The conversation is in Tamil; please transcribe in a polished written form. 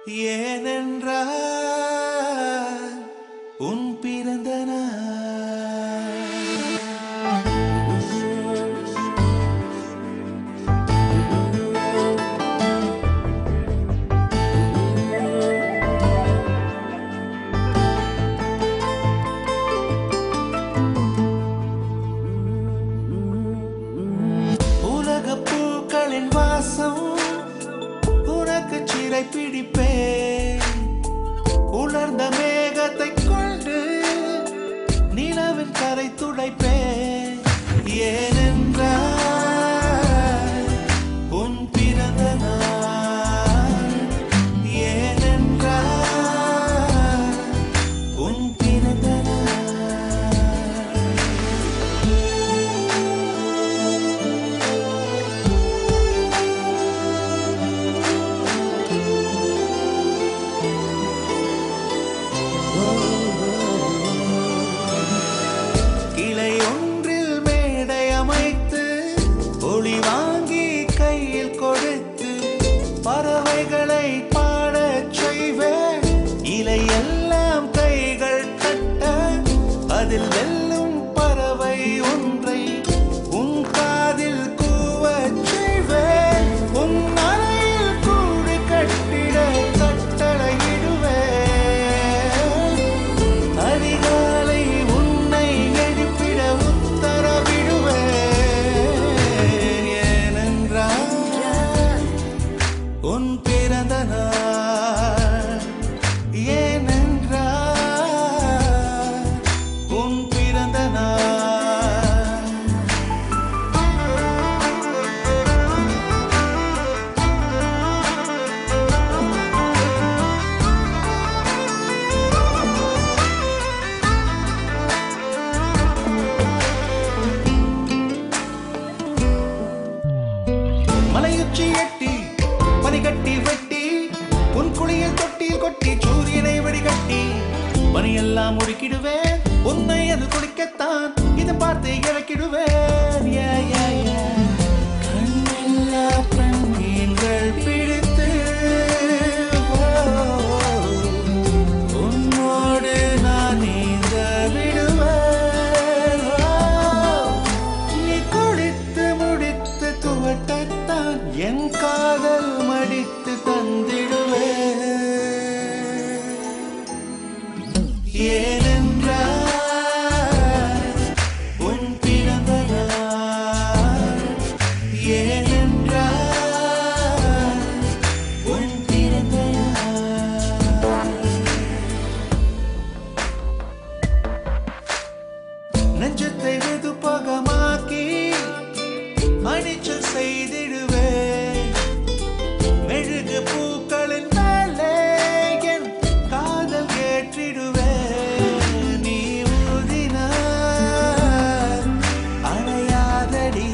ஏனென்றால் உன் பிறந்த உலக பூக்களின் வாசம் உனக்கு சிறை பிடிப்பேன். உலர்ந்த மேகத்தை கொண்டு நிலவின் கரை துடைப்பேன். ஏனென்றால் உன் பிறந்த நாள். ஏனென்றால் உன் பிறந்த ஒன்றில் மேடை அமைத்து ஒளி வாங்கி கையில் கொடுத்து பறவைகளை பாடச் செய்வேன். இலையெல்லாம் கைகள் கட்ட அதில் வெல்லும் பறவை ஒன்றை உன் காதில் கூவச் செய்வேன். உன் அறையில் கூடு கட்டிட கட்டளையிடுவேன். அதிகாலை உன்னை எழுப்பிட உத்தரவிடுவேன். ஏனென்றால் உன் பிறந்த நாள். ஏனென்றால் உன் பிறந்த நாள். மலையுச்சி எட்டி பனிகட்டி வெட்டி உன் குளியல் தொட்டியில் கொட்டி சூரியனை வடிகட்டி பனியெல்லாம் முடுக்கிடுவேன். உன்னை அது குடிக்கத்தான் இதை பார்த்து இறக்கிடுவேன். கண்ணில்லா பெண்கள் பிடித்து உன்னோடு நான் நீந்த விடுவேன். நீ குடித்து முடித்து துவட்டத்தான் என் காதல் மடித்து தந்திடுவேன். ஏனென்றால் உன் பிறந்த நாள். ஏனென்றால் உன் பிறந்த நாள். நெஞ்சத்தை வெதுப்பகமாக்கி அணிச்சல் செய்திடுவேன். மெழுகு பூக்களின் மேலே என் காதல் ஏற்றிடுவேன். நீ ஊதினார் அணையாதடி